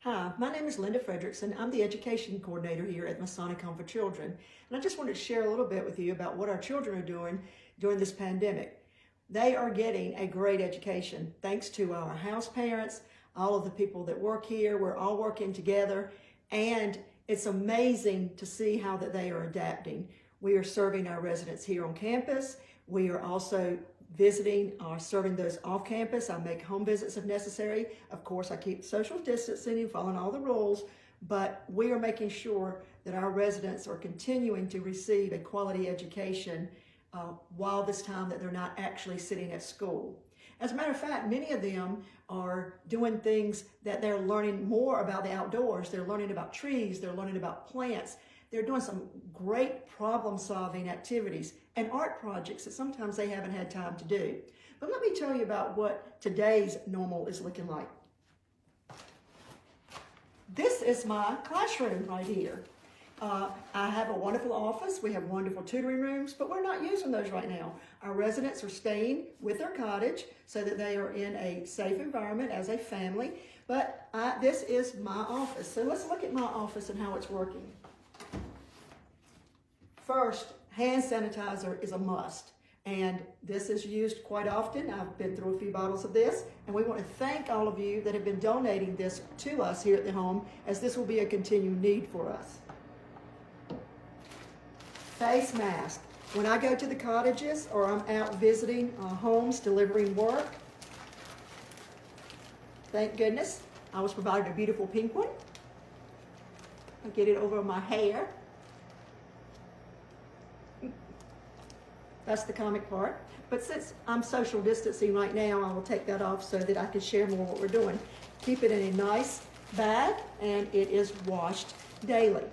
Hi, my name is Linda Frederickson. I'm the Education Coordinator here at Masonic Home for Children. And I just wanted to share a little bit with you about what our children are doing during this pandemic. They are getting a great education thanks to our house parents, all of the people that work here. We're all working together, and it's amazing to see how that they are adapting. We are serving our residents here on campus. We are also visiting or serving those off campus. I make home visits if necessary. Of course, I keep social distancing and following all the rules, but we are making sure that our residents are continuing to receive a quality education while this time that they're not actually sitting at school. As a matter of fact, many of them are doing things that they're learning more about the outdoors. They're learning about trees, they're learning about plants. They're doing some great problem-solving activities and art projects that sometimes they haven't had time to do. But let me tell you about what today's normal is looking like. This is my classroom right here. I have a wonderful office. We have wonderful tutoring rooms, but we're not using those right now. Our residents are staying with their cottage so that they are in a safe environment as a family. But this is my office. So let's look at my office and how it's working. First, hand sanitizer is a must, and this is used quite often. I've been through a few bottles of this, and we want to thank all of you that have been donating this to us here at the home, as this will be a continued need for us. Face mask. When I go to the cottages or I'm out visiting homes delivering work, thank goodness I was provided a beautiful pink one. I'll get it over my hair. That's the comic part. But since I'm social distancing right now, I will take that off so that I can share more what we're doing. Keep it in a nice bag, and it is washed daily.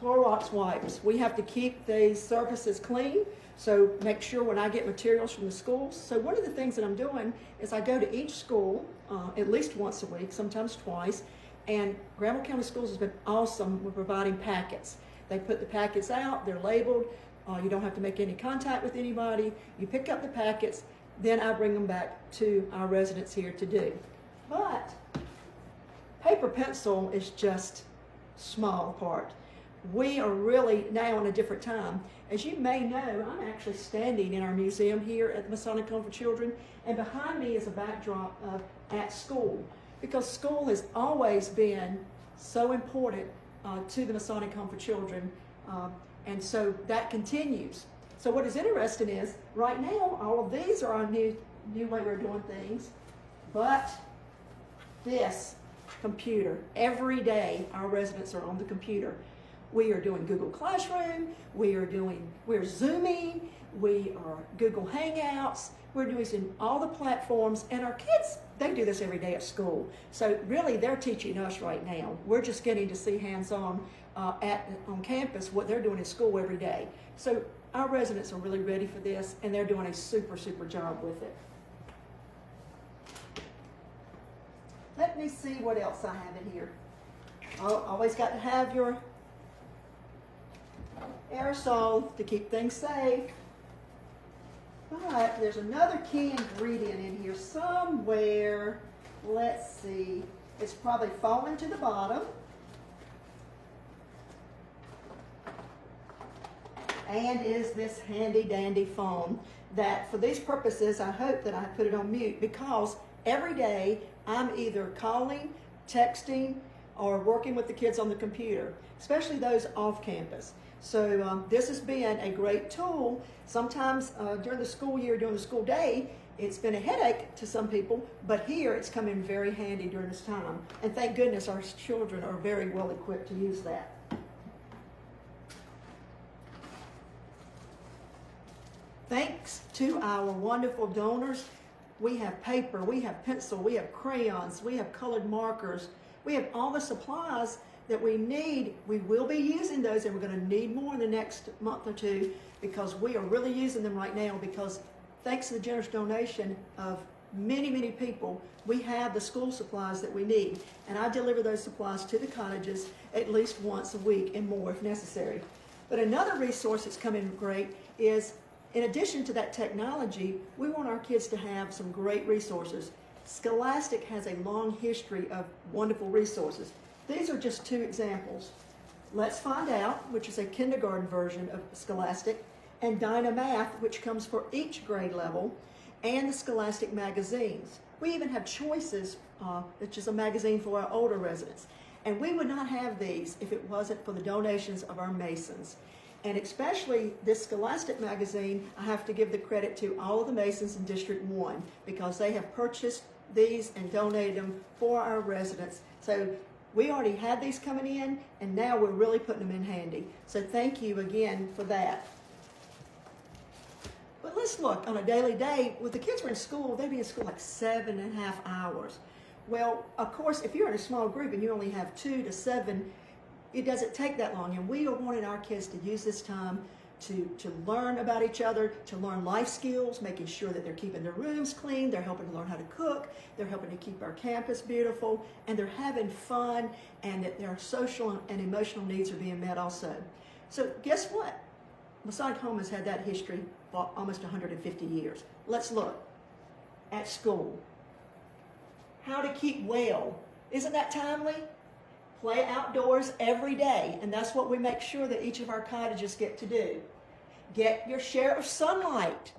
Clorox wipes. We have to keep these surfaces clean, so make sure when I get materials from the schools. So one of the things that I'm doing is I go to each school at least once a week, sometimes twice, and Granville County Schools has been awesome with providing packets. They put the packets out, they're labeled. You don't have to make any contact with anybody. You pick up the packets, then I bring them back to our residents here to do. But paper pencil is just a small part. We are really now in a different time. As you may know, I'm actually standing in our museum here at the Masonic Home for Children, and behind me is a backdrop of at school, because school has always been so important to the Masonic Home for Children. And so that continues. So what is interesting is, right now, all of these are our new way we're doing things, but this computer, every day our residents are on the computer. We are doing Google Classroom, we're Zooming, we are Google Hangouts, we're doing all the platforms, and our kids, they do this every day at school. So really, they're teaching us right now. We're just getting to see hands-on on campus what they're doing in school every day. So our residents are really ready for this, and they're doing a super, super job with it. Let me see what else I have in here. Always got to have your aerosol to keep things safe. But there's another key ingredient in here somewhere. Let's see. It's probably fallen to the bottom. And is this handy dandy phone that for these purposes, I hope that I put it on mute, because every day I'm either calling, texting, or working with the kids on the computer, especially those off campus. So this has been a great tool. Sometimes during the school year, during the school day, it's been a headache to some people, but here it's come in very handy during this time. And thank goodness our children are very well equipped to use that. Thanks to our wonderful donors, we have paper, we have pencil, we have crayons, we have colored markers, we have all the supplies that we need. We will be using those, and we're going to need more in the next month or two, because we are really using them right now, because thanks to the generous donation of many, many people, we have the school supplies that we need. And I deliver those supplies to the cottages at least once a week and more if necessary. But another resource that's come in great is, in addition to that technology, we want our kids to have some great resources. Scholastic has a long history of wonderful resources. These are just two examples. Let's Find Out, which is a kindergarten version of Scholastic, and Dynamath, which comes for each grade level, and the Scholastic magazines. We even have Choices, which is a magazine for our older residents. And we would not have these if it wasn't for the donations of our Masons. And especially this Scholastic magazine, I have to give the credit to all of the Masons in District 1 because they have purchased these and donated them for our residents. So we already had these coming in, and now we're really putting them in handy. So thank you again for that. But let's look on a daily day. When the kids were in school, they'd be in school like 7.5 hours. Well, of course, if you're in a small group and you only have 2 to 7, it doesn't take that long. And we are wanting our kids to use this time to learn about each other, to learn life skills, making sure that they're keeping their rooms clean, they're helping to learn how to cook, they're helping to keep our campus beautiful, and they're having fun, and that their social and emotional needs are being met also. So guess what? Masonic Home has had that history for almost 150 years. Let's look at school. How to keep well. Isn't that timely? Play outdoors every day, and that's what we make sure that each of our cottages get to do. Get your share of sunlight,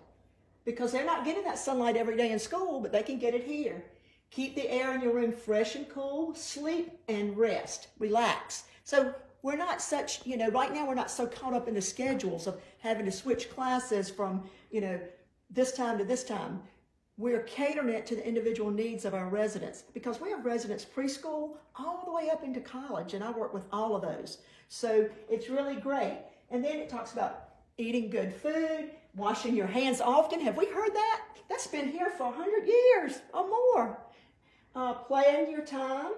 because they're not getting that sunlight every day in school, but they can get it here. Keep the air in your room fresh and cool. Sleep and rest. Relax. So we're not such, right now we're not so caught up in the schedules of having to switch classes from, this time to this time. We're catering it to the individual needs of our residents because we have residents preschool all the way up into college, and I work with all of those. So it's really great. And then it talks about eating good food, washing your hands often. Have we heard that? That's been here for 100 years or more. Plan your time.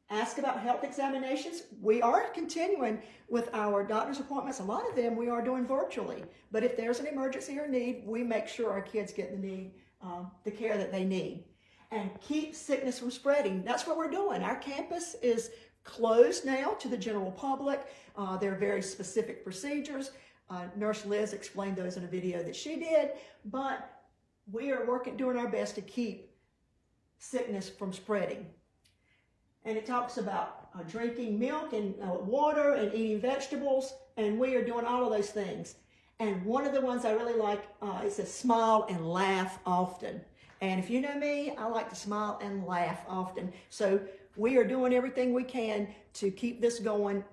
Ask about health examinations. We are continuing with our doctor's appointments. A lot of them we are doing virtually. But if there's an emergency or need, we make sure our kids get the care that they need. And keep sickness from spreading. That's what we're doing. Our campus is closed now to the general public. There are very specific procedures. Nurse Liz explained those in a video that she did. But we are doing our best to keep sickness from spreading. And it talks about drinking milk and water and eating vegetables, and we are doing all of those things. And one of the ones I really like, it says smile and laugh often. And if you know me, I like to smile and laugh often. So we are doing everything we can to keep this going.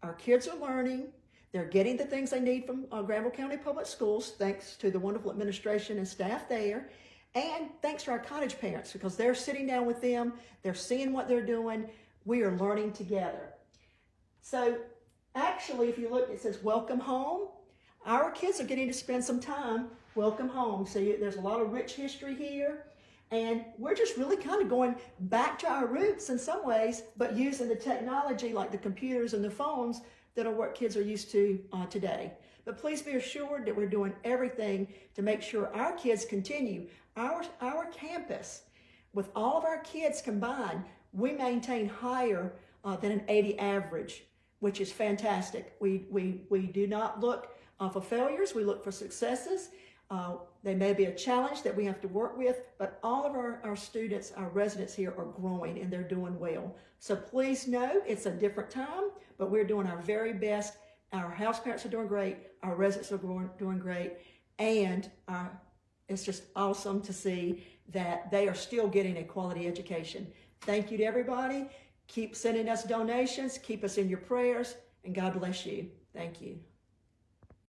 Our kids are learning. They're getting the things they need from Granville County Public Schools, thanks to the wonderful administration and staff there. And thanks to our cottage parents, because they're sitting down with them, they're seeing what they're doing, we are learning together. So actually, if you look, it says welcome home. Our kids are getting to spend some time welcome home. So there's a lot of rich history here, and we're just really kind of going back to our roots in some ways, but using the technology like the computers and the phones that are what kids are used to today. But please be assured that we're doing everything to make sure our kids continue. Our campus, with all of our kids combined, we maintain higher than an 80 average, which is fantastic. We do not look for failures, we look for successes. They may be a challenge that we have to work with, but all of our students, our residents here are growing and they're doing well. So please know it's a different time, but we're doing our very best. Our house parents are doing great, our residents are doing great, and it's just awesome to see that they are still getting a quality education. Thank you to everybody. Keep sending us donations, keep us in your prayers, and God bless you. Thank you.